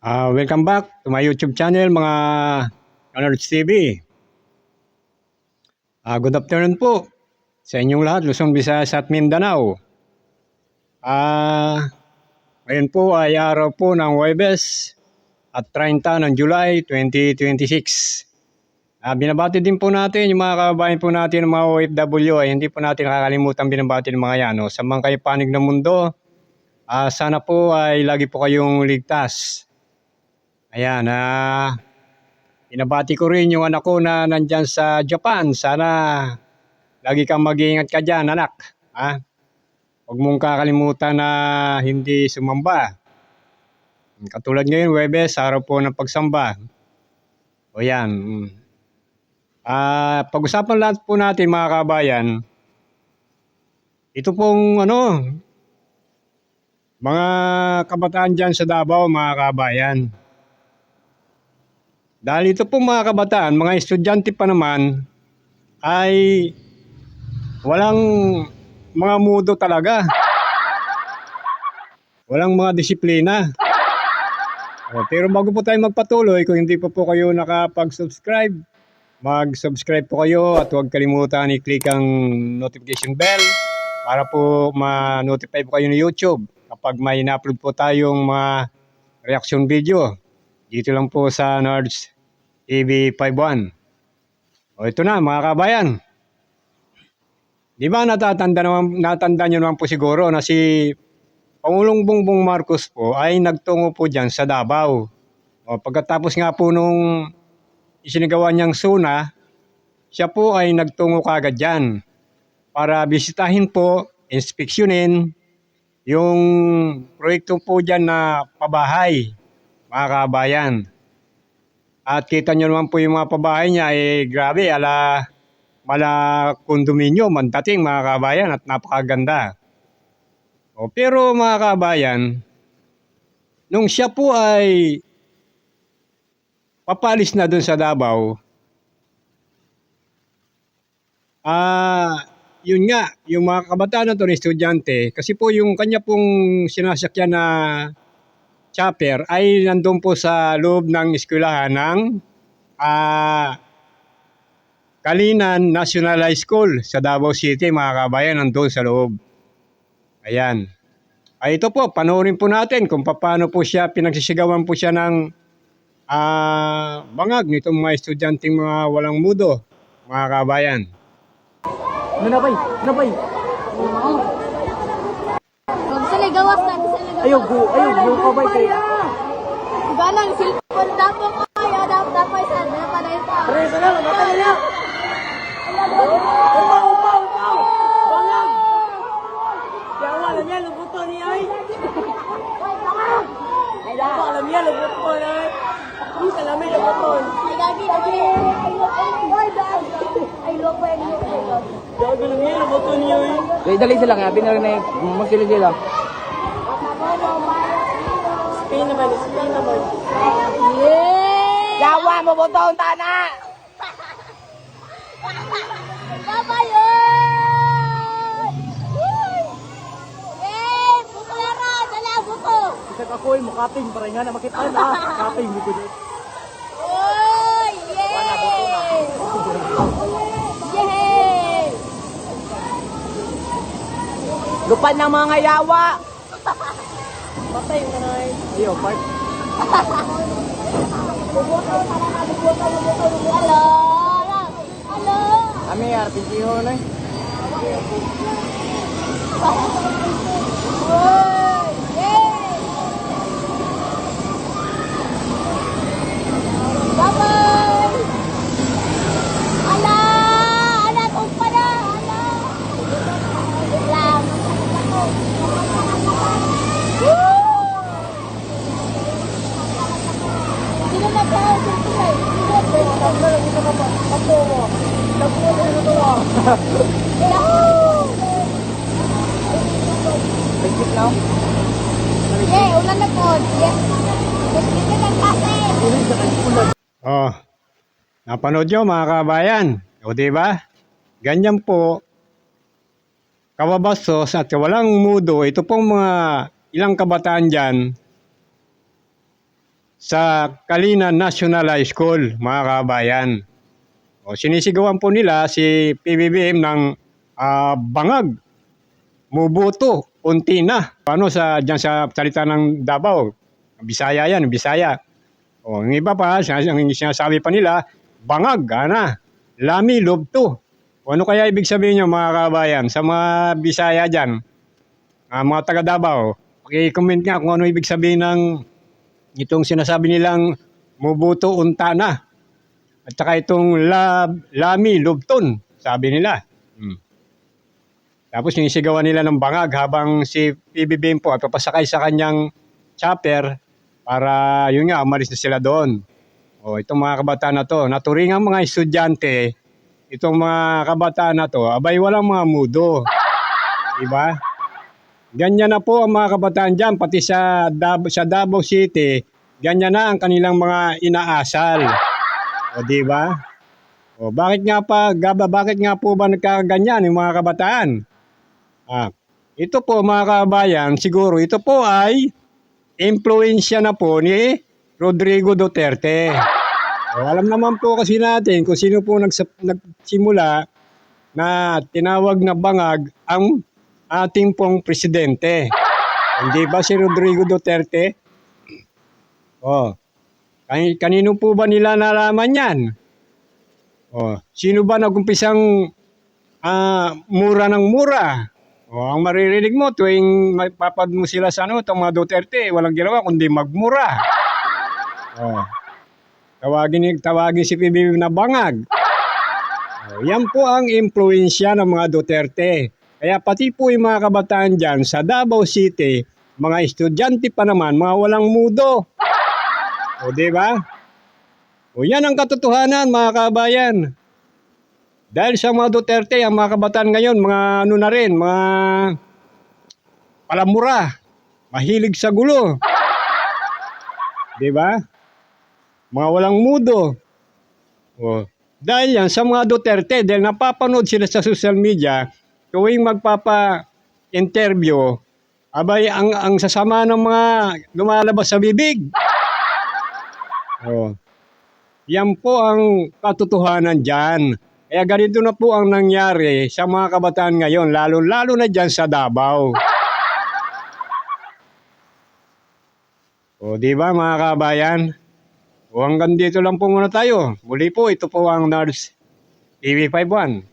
Welcome back to my YouTube channel, mga Kanerds TV. Good afternoon po sa inyong lahat, Luzon, Visayas at Mindanao. Ngayon po ay araw po ng Huwebes at 30 ng July 2026. Binabati din po natin yung mga kababayan po natin ng mga OFW. Hindi po natin nakakalimutan binabati ng mga yan. Sa mga kayo panig ng mundo, sana po ay lagi po kayong ligtas. Ayan, binabati ko rin yung anak ko na nandyan sa Japan. Sana lagi kang mag-iingat ka dyan, anak. Huwag mong kakalimutan na hindi sumamba. Katulad ngayon, Huwebes, araw po ng pagsamba. O yan. Pag-usapan lahat po natin, mga kabayan, ito pong mga kabataan dyan sa Davao, mga kabayan. Dahil ito pong mga kabataan, mga estudyante pa naman, ay walang mga mudo talaga. Walang mga disiplina. Pero bago po tayo magpatuloy, kung hindi po kayo nakapag-subscribe, mag-subscribe po kayo at huwag kalimutan i-click ang notification bell para po ma-notify po kayo ni YouTube kapag may na-upload po tayong mga reaction video. Dito lang po sa Nerds TV 51. Ito na, mga kabayan. Di ba natanda nyo naman po siguro na si Pangulong Bongbong Marcos po ay nagtungo po dyan sa Davao. Pagkatapos nga po nung isinagawa niyang SUNA, siya po ay nagtungo kagad dyan para bisitahin po, inspeksyonin yung proyekto po dyan na pabahay, mga kabayan. At kita nyo naman po yung mga pabahay niya, grabe, mala kondominyo, mandating, mga kabayan, at napakaganda. Pero mga kabayan, nung siya po ay papalis na dun sa Davao, yun nga, yung mga kabataan na ito, estudyante, kasi po yung kanya pong sinasakyan na chopper ay nandun po sa loob ng eskwelahan ng Kalinan National High School sa Davao City, mga kabayan, nandun sa loob. Ayan. Ito po, panoorin po natin kung paano po siya, pinagsisigawan po siya ng bangag nitong mga estudyanteng mga walang mudo, mga kabayan. Ano bay? Ano bay? Sila gawas na, Ayaw, yung kabay kay... Ganang silpon dapo ko, ayaw dapo sa napanayin pa. Pare, sana, matali na! Upaw! Bangag! Yawa, alam niya, lubuto niya ay! Yawa, alam niya, lubuto niya ay! Hindi, salamin, lubuto. Ay, gagi. Ay, loko. Yawa, alam niya, lubuto niya ay! Kaya dali sila nga, binarin na magkilo sila. Spain naman. Yeah! Yawa mo po taon tana! Baba yun! Yay! Buko yara! Dala, buko! Isa ka ko'y makating, para nga na makita na. Makating, dito dito. Oy! Yay! Yay! Lupan ng mga yawa! Patay ka na ay! Iyo, part. Hello! Hello! Kami, RPG na eh. Oy! Yay! Bye-bye! Ala! Ala, tumpa na! Ala! Wait lang. Woo! Sino na ba? Pagkip na. Yay! Ulan na po! Yes! Yes, kita ng klase! Napanood nyo, mga kabayan. Diba? Ganyan po, kababastos at walang mudo. Ito pong mga ilang kabataan dyan sa Kalinan National High School, mga kabayan. O, sinisigawan po nila si PBBM ng bangag, mubuto, unti na. Paano dyan sa salita ng Davao? Bisaya yan, Bisaya. O, ang iba pa, ang sinasabi pa nila, bangag, lami, lubto. O, ano kaya ibig sabihin nyo, mga kabayan, sa mga Bisaya dyan, mga taga Davao? Paki-comment nga kung ano ibig sabihin ng itong sinasabi nilang mubuto, unta na. At saka itong lami, lubton, sabi nila. Tapos sinisigawan nila ng bangag habang si PBBM po at papasakay sa kanyang chopper para yun nga, umalis na sila doon. O, itong mga kabataan na to, naturingan mga estudyante, itong mga kabataan na to, abay walang mga mudo. Diba? Ganyan na po ang mga kabataan dyan, pati sa Davao City, ganyan na ang kanilang mga inaasal. O, diba? O, bakit nga po ba nagkaganyan yung mga kabataan? Ito po, mga kabayan, siguro ito po ay impluensya na po ni Rodrigo Duterte. O, alam naman po kasi natin kung sino po nagsimula na tinawag na bangag ang ating pong presidente. Hindi ba si Rodrigo Duterte? O, kanino po ba nila nalaman yan? O, sino ba nagumpisang mura ng mura? O, ang maririnig mo tuwing mapapad mo sila sa itong mga Duterte, walang ginawa kundi magmura. O, tawagin si PBBM na bangag. O, yan po ang impluensya ng mga Duterte. Kaya pati po yung mga kabataan dyan sa Davao City, mga estudyante pa naman, mga walang mudo. O, diba? O, yan ang katotohanan, mga kabayan. Dahil sa mga Duterte, ang mga kabataan ngayon, mga na rin, mga palamura, mahilig sa gulo. Diba? Mga walang mudo. O, dahil yan sa mga Duterte, dahil napapanood sila sa social media, tuwing magpapa-interview, abay, ang sasama ng mga lumalabas sa bibig. O, yan po ang katotohanan dyan. Kaya ganito na po ang nangyari sa mga kabataan ngayon, lalo na dyan sa Davao. O, di ba mga kabayan? O, hanggang dito lang po muna tayo. Muli po, ito po ang Nards TV51.